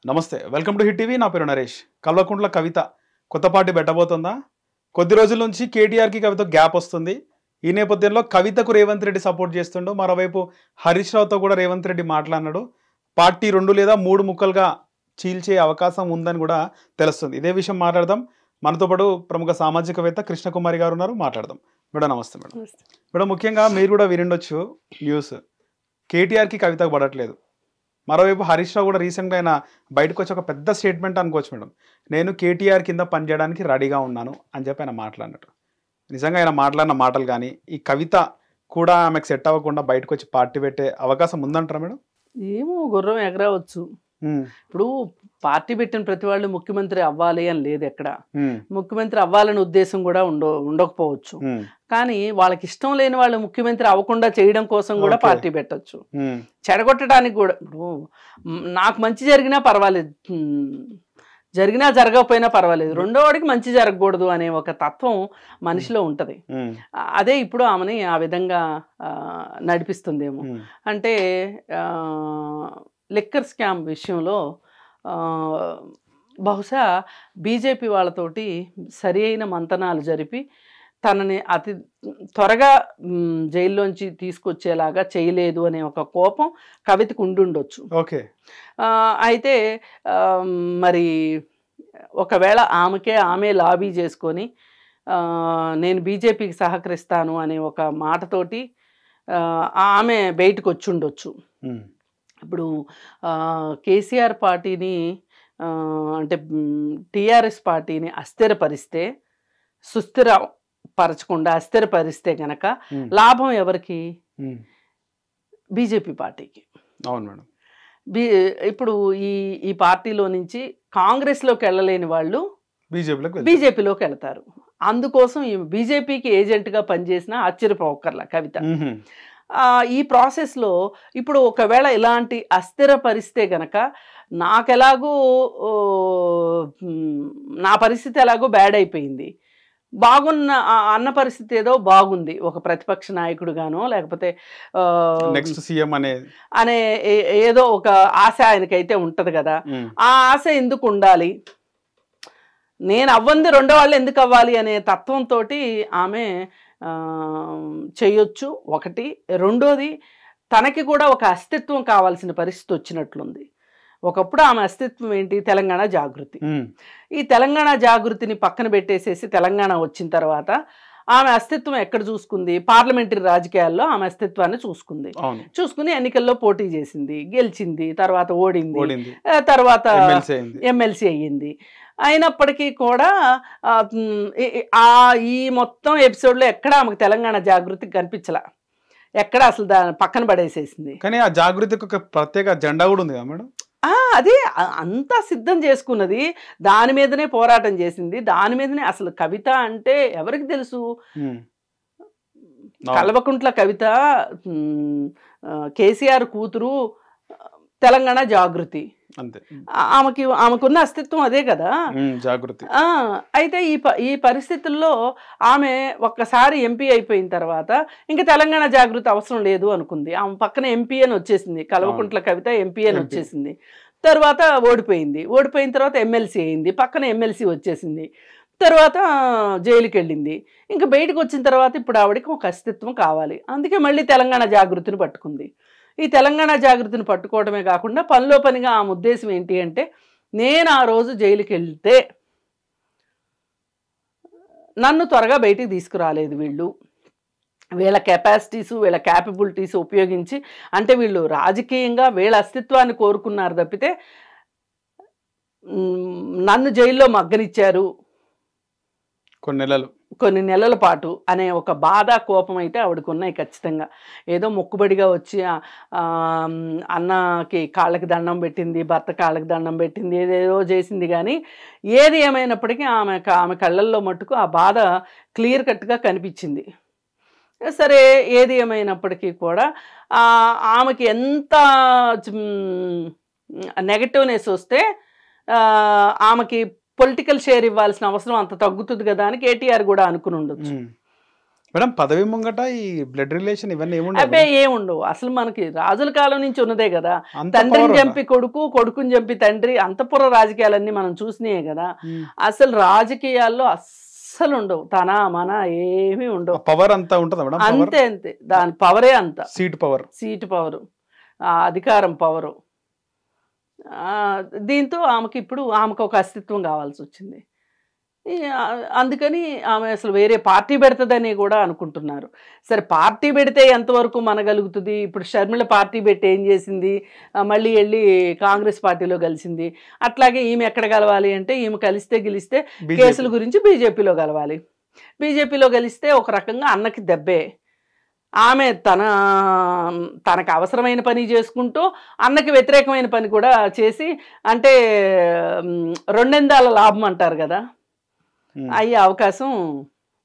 నమస్తే, welcome to hit TV. నా పేరు నరేష్. కల్వకుంట్ల కవిత కొత్త పార్టీ పెట్టబోతుందా? కొద్ది రోజుల నుంచి కేటీఆర్కి కవిత గ్యాప్ వస్తుంది. ఈ నేపథ్యంలో కవితకు రేవంత్ రెడ్డి సపోర్ట్ చేస్తుండో, మరోవైపు హరీష్ రావుతో కూడా రేవంత్ రెడ్డి మాట్లాడినాడు. పార్టీ 2 లేదా 3 ముక్కలుగా చీల్చే అవకాశం ఉందని కూడా తెలుస్తుంది. ఇదే విషయం మాట్లాడదాం. మనతో పాటు ప్రముఖ సామాజికవేత్త కృష్ణకుమారి గారు ఉన్నారు, మాట్లాడదాం. మేడం నమస్తే. మేడం ముఖ్యంగా మీరు కూడా వినుండొచ్చు న్యూస్, కేటీఆర్కి కవితకు పడట్లేదు. మరోవైపు హరీష్ రావు కూడా రీసెంట్గా ఆయన బయటకు వచ్చి ఒక పెద్ద స్టేట్మెంట్ అనుకోవచ్చు మేడం, నేను కేటీఆర్ కింద పనిచేయడానికి రెడీగా ఉన్నాను అని చెప్పి ఆయన మాట్లాడినట్టు. నిజంగా ఆయన మాట్లాడిన మాటలు కానీ ఈ కవిత కూడా ఆమెకు సెట్ అవ్వకుండా బయటకు వచ్చి పార్టీ పెట్టే అవకాశం ఉందంటారా మేడం? ఏమో గుర్రం ఎగరవచ్చు. ఇప్పుడు పార్టీ పెట్టిన ప్రతి వాళ్ళు ముఖ్యమంత్రి అవ్వాలి అని లేదు ఎక్కడ. ముఖ్యమంత్రి అవ్వాలని ఉద్దేశం కూడా ఉండకపోవచ్చు. కానీ వాళ్ళకి ఇష్టం లేని వాళ్ళు ముఖ్యమంత్రి అవ్వకుండా చేయడం కోసం కూడా పార్టీ పెట్టచ్చు, చెడగొట్టడానికి కూడా. ఇప్పుడు నాకు మంచి జరిగినా పర్వాలేదు, జరిగినా జరగకపోయినా పర్వాలేదు, రెండో వాడికి మంచి జరగకూడదు అనే ఒక తత్వం మనిషిలో ఉంటది. అదే ఇప్పుడు ఆమెని ఆ విధంగా నడిపిస్తుందేమో. అంటే లిక్కర్ స్కామ్ విషయంలో బహుశా బీజేపీ వాళ్ళతోటి సరి అయిన మంతనాలు జరిపి తనని అతి త్వరగా జైల్లోంచి తీసుకొచ్చేలాగా చేయలేదు అనే ఒక కోపం కవితకు ఉండుండొచ్చు. ఓకే. అయితే మరి ఒకవేళ ఆమె లాబీ చేసుకొని నేను బీజేపీకి సహకరిస్తాను అనే ఒక మాటతోటి ఆమె బయటకు వచ్చి ఉండొచ్చు. ఇప్పుడు కేసీఆర్ పార్టీని అంటే టీఆర్ఎస్ పార్టీని అస్థిరపరిస్తే, సుస్థిరపరచకుండా అస్థిరపరిస్తే గనక లాభం ఎవరికి? బీజేపీ పార్టీకి. అవును మేడం. ఇప్పుడు ఈ పార్టీలో నుంచి కాంగ్రెస్లోకి వెళ్ళలేని వాళ్ళు బీజేపీలోకి వెళ్తారు. అందుకోసం ఈ బీజేపీకి ఏజెంట్గా పనిచేసిన ఆశ్చర్యపోకర్ల కవిత. ఈ ప్రాసెస్లో ఇప్పుడు ఒకవేళ ఇలాంటి అస్థిరపరిస్తే గనక నాకెలాగూ నా పరిస్థితి ఎలాగో బ్యాడ్ అయిపోయింది, బాగున్న అన్న పరిస్థితి ఏదో బాగుంది, ఒక ప్రతిపక్ష నాయకుడుగానో లేకపోతే నెక్స్ట్ సీఎం అనే ఏదో ఒక ఆశ ఆయనకైతే ఉంటది కదా. ఆ ఆశ ఎందుకు ఉండాలి, నేను అవ్వంది రెండో వాళ్ళు ఎందుకు అవ్వాలి అనే తత్వంతో ఆమె చేయొచ్చు ఒకటి. రెండోది, తనకి కూడా ఒక అస్తిత్వం కావాల్సిన పరిస్థితి వచ్చినట్లుంది. ఒకప్పుడు ఆమె అస్తిత్వం ఏంటి? తెలంగాణ జాగృతి. ఈ తెలంగాణ జాగృతిని పక్కన పెట్టేసేసి తెలంగాణ వచ్చిన తర్వాత ఆమె అస్తిత్వం ఎక్కడ చూసుకుంది? పార్లమెంటరీ రాజకీయాల్లో ఆమె అస్తిత్వాన్ని చూసుకుని ఎన్నికల్లో పోటీ చేసింది, గెలిచింది, తర్వాత ఓడింది, తర్వాత ఎమ్మెల్సీ అయ్యింది. అయినప్పటికీ కూడా ఈ మొత్తం ఎపిసోడ్లో ఎక్కడ ఆమెకు తెలంగాణ జాగృతి కనిపించలా, ఎక్కడ అసలు దాన్ని పక్కన పడేసేసింది. కానీ ఆ జాగృతికి ఒక ప్రత్యేక జెండా కూడా ఉంది కదా మేడం. అదే అంతా సిద్ధం చేసుకున్నది, దాని మీదనే పోరాటం చేసింది, దాని మీదనే. అసలు కవిత అంటే ఎవరికి తెలుసు? కల్వకుంట్ల కవిత కేసీఆర్ కూతురు, తెలంగాణ జాగృతి. ఆమెకున్న అస్తిత్వం అదే కదా జాగృతి. అయితే ఈ పరిస్థితుల్లో ఆమె ఒక్కసారి ఎంపీ అయిపోయిన తర్వాత ఇంకా తెలంగాణ జాగృతి అవసరం లేదు అనుకుంది. ఆమె పక్కన ఎంపీ అని వచ్చేసింది, కల్వకుంట్ల కవిత ఎంపీ అని వచ్చేసింది. తర్వాత ఓడిపోయిన తర్వాత ఎమ్మెల్సీ అయింది, పక్కన ఎమ్మెల్సీ వచ్చేసింది, తర్వాత జైలుకి వెళ్ళింది. ఇంకా బయటకు వచ్చిన తర్వాత ఇప్పుడు ఆవిడకి ఒక అస్తిత్వం కావాలి, అందుకే మళ్ళీ తెలంగాణ జాగృతిని పట్టుకుంది. ఈ తెలంగాణ జాగృతిని పట్టుకోవడమే కాకుండా పనిలో పనిగా ఆమె ఉద్దేశం ఏంటి అంటే, నేను ఆ రోజు జైలుకి వెళ్తే నన్ను త్వరగా బయటికి తీసుకురాలేదు వీళ్ళు, వీళ్ళ కెపాసిటీసు వీళ్ళ క్యాపబిలిటీస్ ఉపయోగించి, అంటే వీళ్ళు రాజకీయంగా వీళ్ళ అస్తిత్వాన్ని కోరుకున్నారు తప్పితే నన్ను జైల్లో మగ్గనిచ్చారు కొన్ని నెలల పాటు అనే ఒక బాధ, కోపం అయితే ఆవిడకు ఉన్నాయి ఖచ్చితంగా. ఏదో మొక్కుబడిగా వచ్చి అన్నకి కాళ్ళకి దండం పెట్టింది, భర్త కాళ్ళకి దండం పెట్టింది, ఏదేదో చేసింది. కానీ ఏది ఏమైనప్పటికీ ఆమె కళ్ళల్లో మట్టుకు ఆ బాధ క్లియర్ కట్గా కనిపించింది. సరే, ఏది ఏమైనప్పటికీ కూడా ఆమెకి ఎంత నెగటివ్నెస్ వస్తే ఆమెకి పొలిటికల్ షేర్ ఇవ్వాల్సిన అవసరం అంత తగ్గుతుంది కదా అని కేటీఆర్ కూడా అనుకుని ఉండొచ్చు. మేడం పదవి ముంగట ఈ బ్లడ్ రిలేషన్ ఇవన్నీ అబ్బే ఏముండవు. అసలు మనకి రాజుల కాలం నుంచి ఉన్నదే కదా, అంత తండ్రిని power చంపి కొడుకు, కొడుకుని చంపి తండ్రి, అంతఃపుర రాజకీయాలన్నీ మనం చూసినాయే కదా. అసలు రాజకీయాల్లో అస్సలు ఉండవు, తన మన ఏమీ ఉండవు. పవర్ అంతా ఉంటుందా మేడం? అంతే అంతే, దాని పవరే అంత. సీట్ పవరు, అధికారం పవరు. దీంతో ఆమెకు ఒక అస్తిత్వం కావాల్సి వచ్చింది. అందుకని ఆమె అసలు వేరే పార్టీ పెడుతుందని కూడా అనుకుంటున్నారు. సరే పార్టీ పెడితే ఎంతవరకు మనగలుగుతుంది? ఇప్పుడు షర్మిల పార్టీ పెట్టి ఏం చేసింది? మళ్ళీ వెళ్ళి కాంగ్రెస్ పార్టీలో కలిసింది. అట్లాగే ఈమె ఎక్కడ కలవాలి అంటే, ఈమె గెలిస్తే కేసుల గురించి బీజేపీలో కలవాలి. బీజేపీలో కలిస్తే ఒక రకంగా అన్నకి దెబ్బే. ఆమె తనకు అవసరమైన పని చేసుకుంటూ అన్నకి వ్యతిరేకమైన పని కూడా చేసి, అంటే రెండెందాల లాభం అంటారు కదా, అయ్యే అవకాశం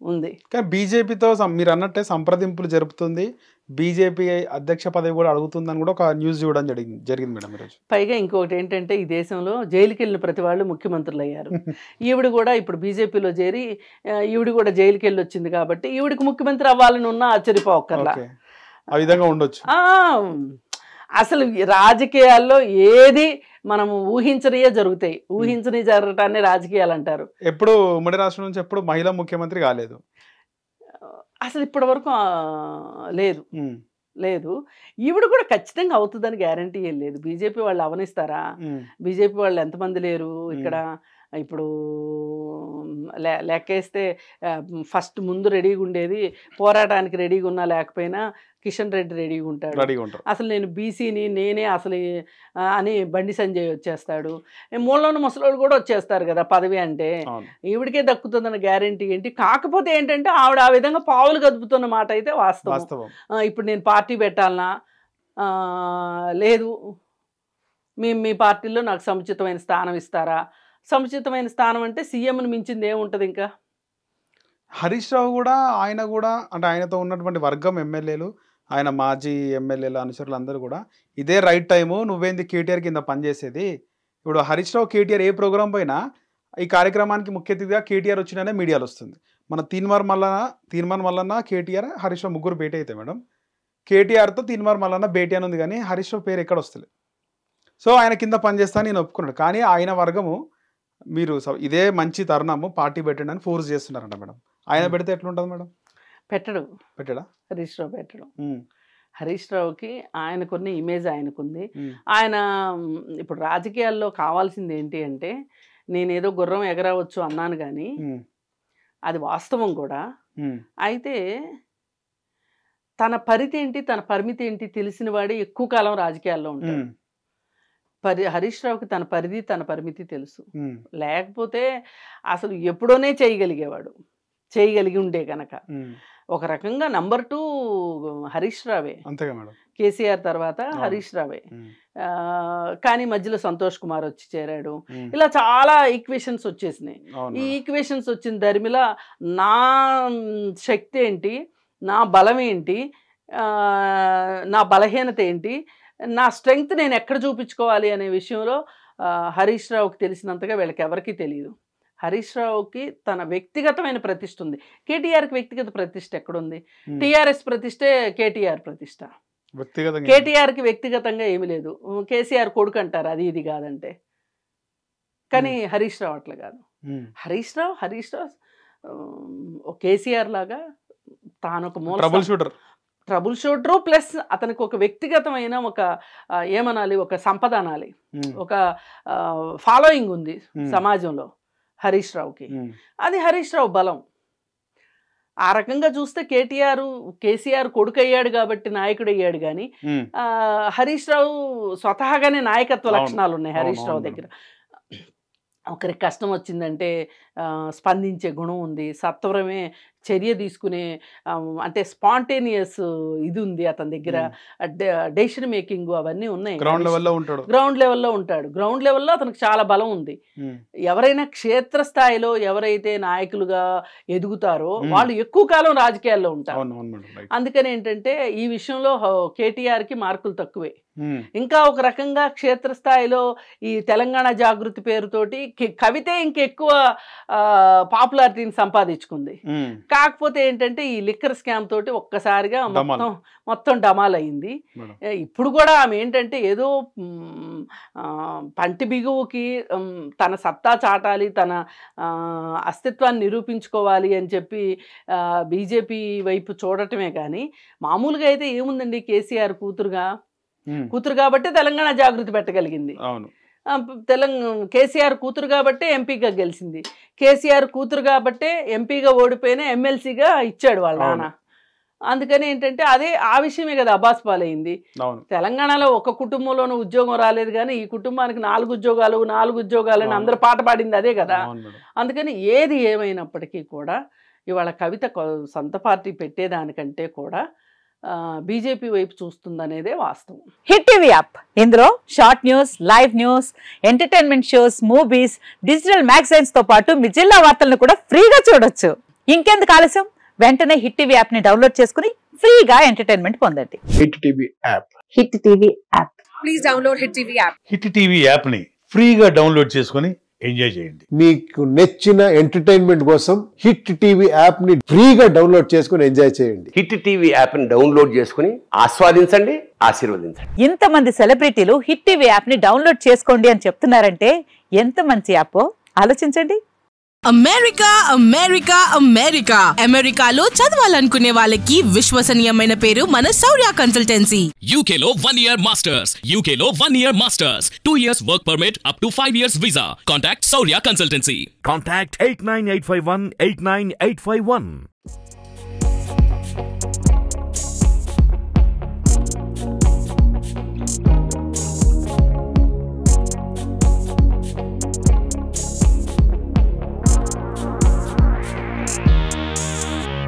ఉంది. కానీ బీజేపీతో మీరు అన్నట్టే సంప్రదింపులు జరుపుతుంది, బీజేపీ అధ్యక్ష పదవి కూడా అడుగుతుందని కూడా ఒక న్యూస్ చూడడం జరిగింది మేడం ఈరోజు. పైగా ఇంకొకటి ఏంటంటే, ఈ దేశంలో జైలుకి వెళ్ళిన ప్రతి వాళ్ళు ముఖ్యమంత్రులు అయ్యారు. ఈవిడ కూడా ఇప్పుడు బీజేపీలో చేరి ఈవిడ కూడా జైలుకి వెళ్ళి వచ్చింది కాబట్టి ఈవిడికి ముఖ్యమంత్రి అవ్వాలని ఉన్నా ఆశ్చర్యపోకర్లా. ఆ విధంగా ఉండొచ్చు. అసలు రాజకీయాల్లో ఏది మనము ఊహించనియే జరుగుతాయి, ఊహించని జరగటాన్ని రాజకీయాలు అంటారు. ఎప్పుడు ఉమ్మడి రాష్ట్రం నుంచి ఎప్పుడు మహిళా ముఖ్యమంత్రి కాలేదు అసలు ఇప్పటి వరకు, లేదు. ఈవిడ కూడా ఖచ్చితంగా అవుతుందని గ్యారంటీ ఏం లేదు. బీజేపీ వాళ్ళు అవనిస్తారా? బీజేపీ వాళ్ళు ఎంతమంది లేరు ఇక్కడ. ఇప్పుడు లెక్కేస్తే ఫస్ట్ ముందు రెడీగా ఉండేది, పోరాటానికి రెడీగా ఉన్నా లేకపోయినా కిషన్ రెడ్డి రెడీగా ఉంటాడు. అసలు నేను బీసీని, నేనే అసలు అని బండి సంజయ్ వచ్చేస్తాడు. మూలలోని ముసలోళ్ళు కూడా వచ్చేస్తారు కదా పదవి అంటే. ఈవిడికే దక్కుతుందన్న గ్యారంటీ ఏంటి? కాకపోతే ఏంటంటే ఆవిడ ఆ విధంగా పావులు కదుపుతున్న మాట అయితే వాస్తవం. ఇప్పుడు నేను పార్టీ పెట్టాలనా, లేదు మీ పార్టీలో నాకు సముచితమైన స్థానం ఇస్తారా? సముచితమైన స్థానం అంటే సీఎంను మించింది ఏముంటుంది ఇంకా? హరీష్ రావు కూడా, ఆయన కూడా, అంటే ఆయనతో ఉన్నటువంటి వర్గం ఎమ్మెల్యేలు, ఆయన మాజీ ఎమ్మెల్యేల అనుచరులు అందరూ కూడా ఇదే రైట్ టైము, నువ్వేంది కేటీఆర్ కింద పనిచేసేది. ఇప్పుడు హరీష్ రావు కేటీఆర్ ఏ ప్రోగ్రాం పైన ఈ కార్యక్రమానికి ముఖ్య అతిథిగా కేటీఆర్ వచ్చిననే మీడియాలో వస్తుంది. మన తీన్మార్ మల్లన్న కేటీఆర్ హరీష్ రావు ముగ్గురు భేటీ అయితే మేడం, కేటీఆర్తో తీన్మార్ మల్లన్న భేటీ అని ఉంది, కానీ హరీష్ రావు పేరు ఎక్కడ వస్తలేదు. సో ఆయన కింద పనిచేస్తా నేను ఒప్పుకున్నాడు, కానీ ఆయన వర్గము మీరు ఇదే మంచి తరుణము పార్టీ పెట్టండి అని ఫోర్స్ చేస్తున్నారంట మేడం. ఆయన పెడితే ఎట్లుంటుంది మేడం? పెట్టడా హరీష్ రావు పెట్టడం. హరీష్ రావుకి ఆయనకున్న ఇమేజ్ ఆయనకుంది. ఆయన ఇప్పుడు రాజకీయాల్లో కావాల్సింది ఏంటి అంటే, నేనేదో గుర్రం ఎగరవచ్చు అన్నాను కానీ అది వాస్తవం కూడా. అయితే తన పరిధి ఏంటి, తన పరిమితి ఏంటి తెలిసిన వాడే ఎక్కువ కాలం రాజకీయాల్లో ఉంటాడు. హరీష్ రావుకి తన పరిధి, తన పరిమితి తెలుసు. లేకపోతే అసలు ఎప్పుడోనే చేయగలిగి ఉండే గనక ఒక రకంగా నంబర్ 2 హరీష్ రావే. కేసీఆర్ తర్వాత హరీష్ రావే. కానీ మధ్యలో సంతోష్ కుమార్ వచ్చి చేరాడు. ఇలా చాలా ఈక్వేషన్స్ వచ్చేసినాయి. ఈ ఈక్వేషన్స్ వచ్చిన దరిమిలా నా శక్తి ఏంటి, నా బలం ఏంటి, నా బలహీనత ఏంటి, నా స్ట్రెంగ్త్ నేను ఎక్కడ చూపించుకోవాలి అనే విషయంలో హరీష్ రావుకి తెలిసినంతగా వీళ్ళకి ఎవరికీ తెలియదు. హరీష్ రావుకి తన వ్యక్తిగతమైన ప్రతిష్ట ఉంది. కేటీఆర్కి వ్యక్తిగత ప్రతిష్ట ఎక్కడుంది? టీఆర్ఎస్ ప్రతిష్టే కేటీఆర్ ప్రతిష్ట. కేటీఆర్కి వ్యక్తిగతంగా ఏమీ లేదు. కేసీఆర్ కొడుకు అంటారు, అది ఇది కాదంటే. కానీ హరీష్ రావు అట్లా కాదు. హరీష్ రావు కేసీఆర్ లాగా తానొక ట్రబుల్ షూటరు, ప్లస్ అతనికి ఒక వ్యక్తిగతమైన ఒక ఏమనాలి, ఒక సంపద అనాలి, ఒక ఫాలోయింగ్ ఉంది సమాజంలో హరీష్ రావుకి. అది హరీష్ రావు బలం. ఆ రకంగా చూస్తే కేసీఆర్ కొడుకు అయ్యాడు కాబట్టి నాయకుడు అయ్యాడు, కానీ హరీష్ రావు స్వతహాగానే నాయకత్వ లక్షణాలు ఉన్నాయి హరీష్ రావు దగ్గర. ఒకరికి కష్టం వచ్చిందంటే స్పందించే గుణం ఉంది, సత్వరమే చర్య తీసుకునే, అంటే స్పాంటేనియస్ ఇది ఉంది అతని దగ్గర, డెసిషన్ మేకింగ్ అవన్నీ ఉన్నాయి. గ్రౌండ్ లెవెల్లో ఉంటాడు. గ్రౌండ్ లెవెల్లో అతనికి చాలా బలం ఉంది. ఎవరైనా క్షేత్రస్థాయిలో ఎవరైతే నాయకులుగా ఎదుగుతారో వాళ్ళు ఎక్కువ కాలం రాజకీయాల్లో ఉంటారు. అందుకని ఏంటంటే ఈ విషయంలో కేటీఆర్కి మార్కులు తక్కువే. ఇంకా ఒక రకంగా క్షేత్రస్థాయిలో ఈ తెలంగాణ జాగృతి పేరుతోటి కవితే ఇంకెక్కువ పాపులారిటీని సంపాదించుకుంది. కాకపోతే ఏంటంటే ఈ లిక్కర్ స్కామ్ తోటి ఒక్కసారిగా మొత్తం డమాల్ అయింది. ఇప్పుడు కూడా ఆమె ఏంటంటే ఏదో పంటి బిగువుకి తన సత్తా చాటాలి, తన అస్తిత్వాన్ని నిరూపించుకోవాలి అని చెప్పి బీజేపీ వైపు చూడటమే కానీ మామూలుగా అయితే ఏముందండి, కేసీఆర్ కూతురు కాబట్టి తెలంగాణ జాగృతి పెట్టగలిగింది. కేసీఆర్ కూతురు కాబట్టే ఎంపీగా గెలిచింది, కేసీఆర్ కూతురు కాబట్టే ఎంపీగా ఓడిపోయిన ఎమ్మెల్సీగా ఇచ్చాడు వాళ్ళ నాన్న. అందుకని ఏంటంటే ఆ విషయమే కదా అబాస్ పాలైంది. తెలంగాణలో ఒక కుటుంబంలోనూ ఉద్యోగం రాలేదు కానీ ఈ కుటుంబానికి 4 ఉద్యోగాలని అందరూ పాట పాడింది అదే కదా. అందుకని ఏది ఏమైనప్పటికీ కూడా ఇవాళ కవిత సొంత పార్టీ పెట్టేదానికంటే కూడా బీజేపీ వైపు చూస్తుందనేదే వాస్తవం. హిట్ టీవీ యాప్, ఇందులో short news, live news, entertainment shows, movies, digital magazines తో పాటు మీ జిల్లా వార్తలను కూడా ఫ్రీగా చూడొచ్చు. ఇంకెందుకు ఆలస్యం, వెంటనే హిట్ టీవీ యాప్ ని డౌన్లోడ్ చేసుకుని ఫ్రీగా ఎంటర్టైన్మెంట్ పొందండి. Hit TV app, hit TV app, please download hit TV app. Hit TV app ని ఫ్రీగా డౌన్లోడ్ చేసుకుని ఎంజాయ్ చేయండి. మీకు నచ్చిన ఎంటర్టైన్మెంట్ కోసం హిట్ టీవీ యాప్ ని ఫ్రీగా డౌన్లోడ్ చేసుకుని ఎంజాయ్ చేయండి. హిట్ టీవీ యాప్ ని డౌన్లోడ్ చేసుకుని ఆస్వాదించండి, ఆశీర్వదించండి. ఇంతమంది సెలబ్రిటీలు హిట్ టీవీ యాప్ ని డౌన్లోడ్ చేసుకోండి అని చెప్తున్నారంటే ఎంత మంచి యాప్ ఆలోచించండి. అమెరికాలో చదవాలనుకునే వాళ్ళకి విశ్వసనీయమైన పేరు మన శౌర్య కన్సల్టెన్సీ. UKలో 1 year masters, UKలో 1 year masters, 2 years work permit up to 5 years visa. Contact Saurya Consultancy. Contact 89851 89851.